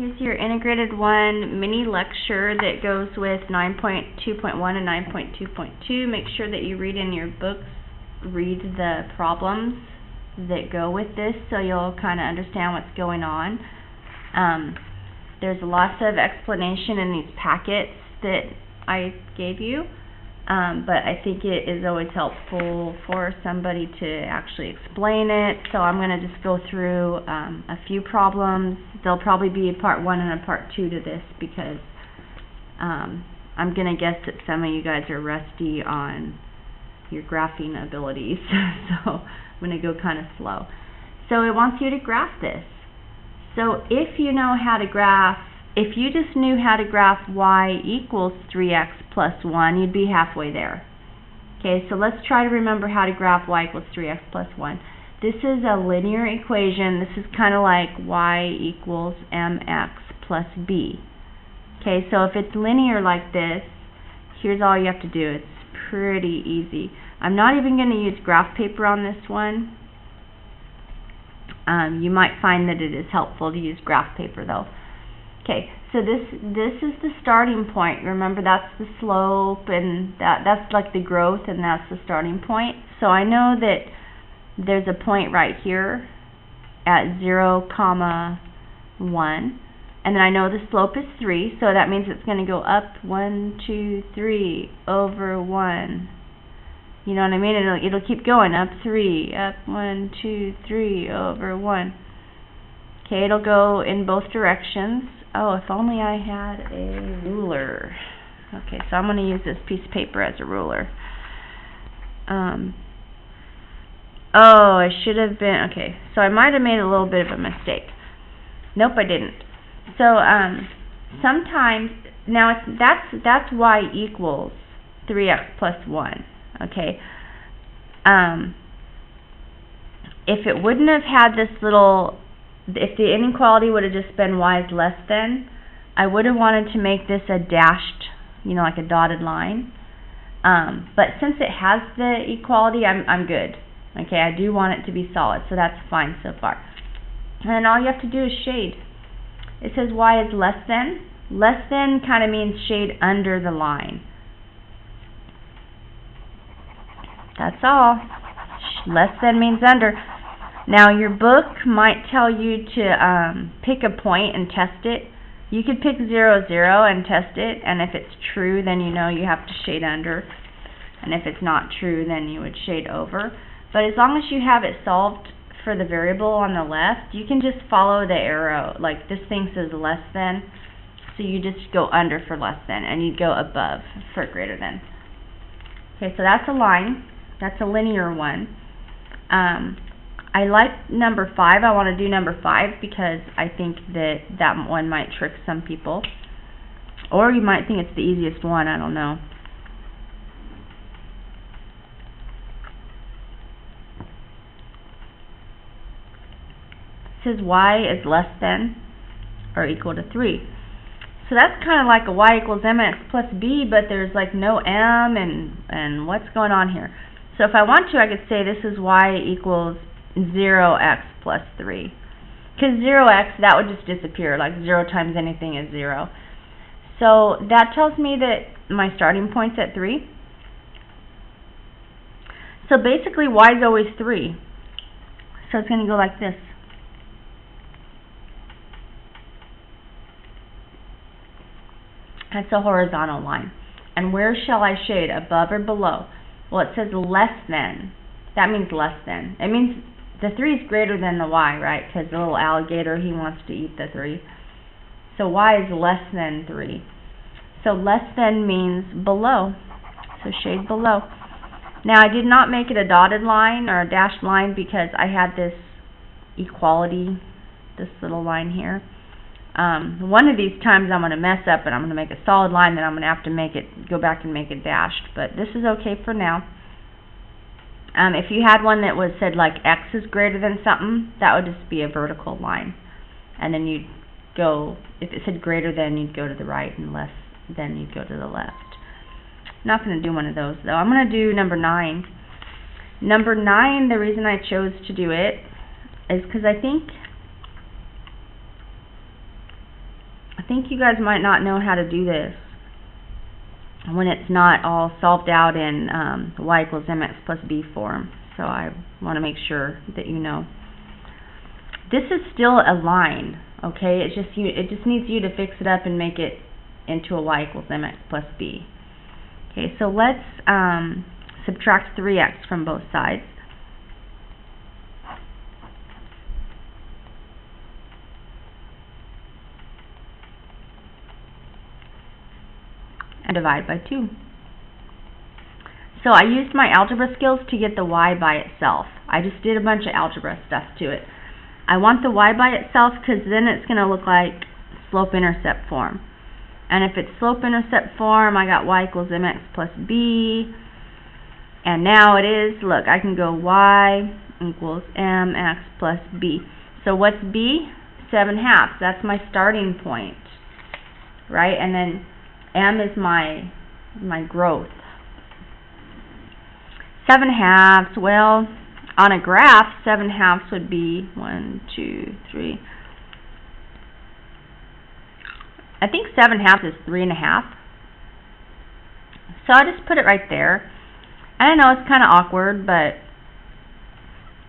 Here's your integrated 1 mini lecture that goes with 9.2.1 and 9.2.2. Make sure that you read in your books, read the problems that go with this so you'll kind of understand what's going on. There's lots of explanation in these packets that I gave you. But I think it is always helpful for somebody to actually explain it. So I'm going to just go through a few problems. There'll probably be a part 1 and a part 2 to this because I'm going to guess that some of you guys are rusty on your graphing abilities. So I'm going to go kind of slow. So it wants you to graph this. So if you know how to graph, if you just knew how to graph y equals 3x plus 1, you'd be halfway there. Okay, so let's try to remember how to graph y equals 3x plus 1. This is a linear equation. This is kind of like y equals mx plus b. Okay, so if it's linear like this, here's all you have to do. It's pretty easy. I'm not even going to use graph paper on this one. You might find that it is helpful to use graph paper though. Okay, so this is the starting point. Remember, that's the slope, and that's like the growth, and that's the starting point. So I know that there's a point right here at 0, 1, and then I know the slope is 3, so that means it's going to go up 1, 2, 3 over 1. You know what I mean? It'll keep going up 3, up 1, 2, 3 over 1. Okay, it'll go in both directions. Oh, if only I had a ruler. Okay, so I'm going to use this piece of paper as a ruler. Oh, I should have been, okay, so I might have made a little bit of a mistake. Nope, I didn't. So, sometimes, now that's y equals 3x plus 1, okay? If it wouldn't have had this little, if the inequality would have just been y is less than, I would have wanted to make this a dashed, you know, like a dotted line. But since it has the equality, I'm good. Okay, I do want it to be solid, so that's fine so far. And then all you have to do is shade. It says y is less than. Less than kind of means shade under the line. That's all. Less than means under. Now your book might tell you to pick a point and test it. You could pick 0, 0 and test it, and if it's true, then you know you have to shade under. And if it's not true, then you would shade over. But as long as you have it solved for the variable on the left, you can just follow the arrow. Like this thing says less than, so you just go under for less than, and you go above for greater than. Okay, so that's a line. That's a linear one. I like number 5. I want to do number 5 because I think that one might trick some people. Or you might think it's the easiest one, I don't know. It says y is less than or equal to 3. So that's kind of like a y equals mx plus b, but there's like no m and what's going on here? So if I want to, I could say this is y equals 0x plus 3. Because 0x, that would just disappear. Like 0 times anything is 0. So that tells me that my starting point's at 3. So basically y is always 3. So it's going to go like this. That's a horizontal line. And where shall I shade, above or below? Well, it says less than. That means less than. It means the 3 is greater than the y, right? Because the little alligator, he wants to eat the 3. So y is less than 3. So less than means below. So shade below. Now, I did not make it a dotted line or a dashed line because I had this equality, this little line here. One of these times I'm going to mess up and I'm going to make a solid line, then I'm going to have to go back and make it dashed. But this is okay for now. If you had one that said like x is greater than something, that would just be a vertical line. And then you'd go, if it said greater than, you'd go to the right, and less than, you'd go to the left. I'm not going to do one of those though. I'm going to do number 9. Number 9, the reason I chose to do it is because I think think you guys might not know how to do this when it's not all solved out in y equals mx plus b form. So I want to make sure that you know. This is still a line, okay? It just needs you to fix it up and make it into a y equals mx plus b. Okay, so let's subtract 3x from both sides. And divide by 2. So I used my algebra skills to get the y by itself. I just did a bunch of algebra stuff to it. I want the y by itself because then it's going to look like slope-intercept form. And if it's slope-intercept form, I got y equals mx plus b. And now it is, look, I can go y equals mx plus b. So what's b? 7/2. That's my starting point, right? And then m is my growth. 7/2, well, on a graph, 7/2 would be 1, 2, 3. I think 7/2 is 3.5. So I'll just put it right there. I know it's kind of awkward, but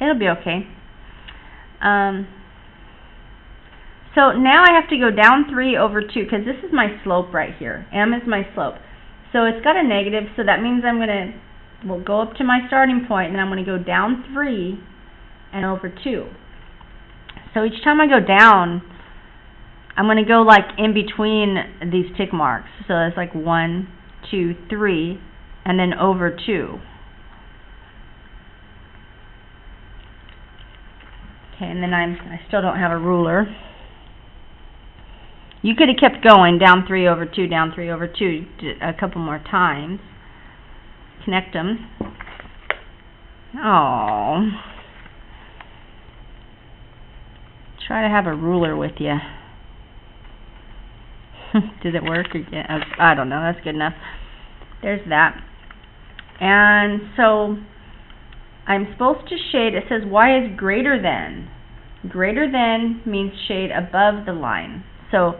it'll be okay. So now I have to go down 3 over 2, because this is my slope right here. M is my slope. So it's got a negative, so that means we'll go up to my starting point, and then I'm going to go down 3 and over 2. So each time I go down, I'm going to go like in between these tick marks. So it's like 1, 2, 3, and then over 2. Okay, and then I still don't have a ruler. You could have kept going, down 3 over 2, down 3 over 2, a couple more times. Connect them. Oh. Try to have a ruler with you. Did it work? I don't know. That's good enough. There's that. And so I'm supposed to shade. It says y is greater than. Greater than means shade above the line. So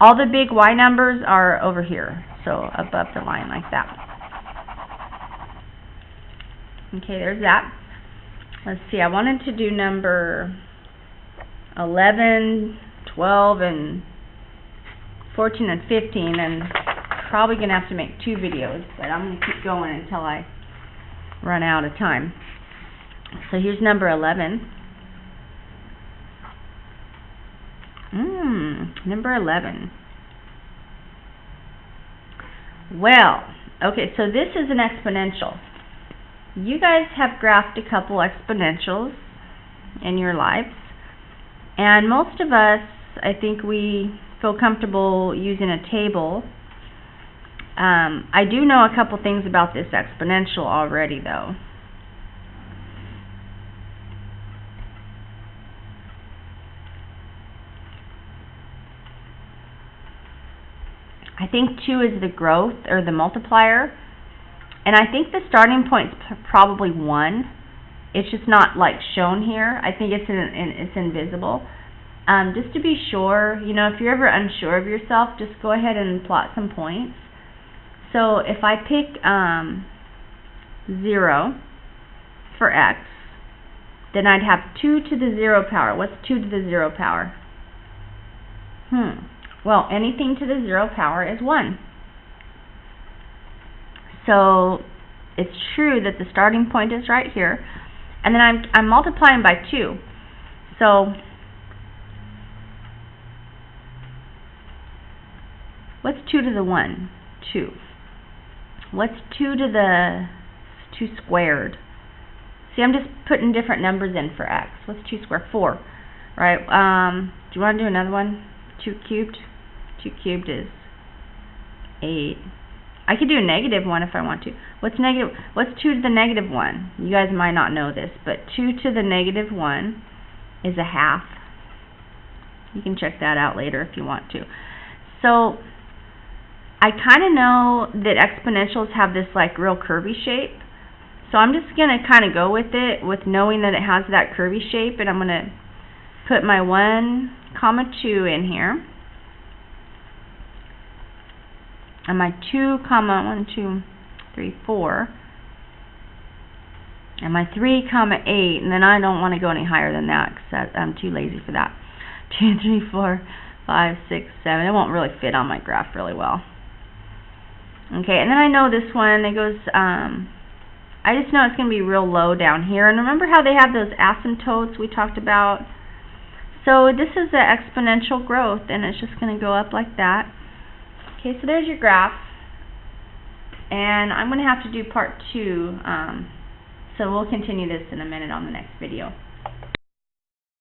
all the big y numbers are over here. So above the line like that. Okay, there's that. Let's see. I wanted to do number 11, 12, and 14 and 15, and probably going to have to make 2 videos, but I'm going to keep going until I run out of time. So here's number 11. Number 11. Well, okay, so this is an exponential. You guys have graphed a couple exponentials in your lives, and most of us, I think we feel comfortable using a table. I do know a couple things about this exponential already, though. I think 2 is the growth, or the multiplier, and I think the starting point is probably 1. It's just not like shown here. I think it's invisible. Just to be sure, you know, if you're ever unsure of yourself, just go ahead and plot some points. So if I pick 0 for x, then I'd have 2 to the 0 power. What's 2 to the 0 power? Well, anything to the 0 power is 1. So it's true that the starting point is right here. And then I'm multiplying by 2. So what's 2 to the 1? 2. What's 2 to the 2 squared? See, I'm just putting different numbers in for x. What's 2 squared? 4. Right? Do you want to do another one? 2 cubed? 2 cubed is 8. I could do a negative 1 if I want to. What's 2 to the negative 1? You guys might not know this, but 2 to the negative 1 is a half. You can check that out later if you want to. So I kind of know that exponentials have this like real curvy shape. So I'm just going to kind of go with it, with knowing that it has that curvy shape, and I'm going to put my 1, 2 in here. and my 2 comma 1, 2, 3, 4, and my 3 comma 8, and then I don't want to go any higher than that because I'm too lazy for that. 2, 3, 4, 5, 6, 7. It won't really fit on my graph really well. Okay, and then I know this one, it goes, I just know it's going to be real low down here. And remember how they have those asymptotes we talked about? So this is the exponential growth, and it's just going to go up like that. Okay, so there's your graph. And I'm going to have to do part 2, so we'll continue this in a minute on the next video.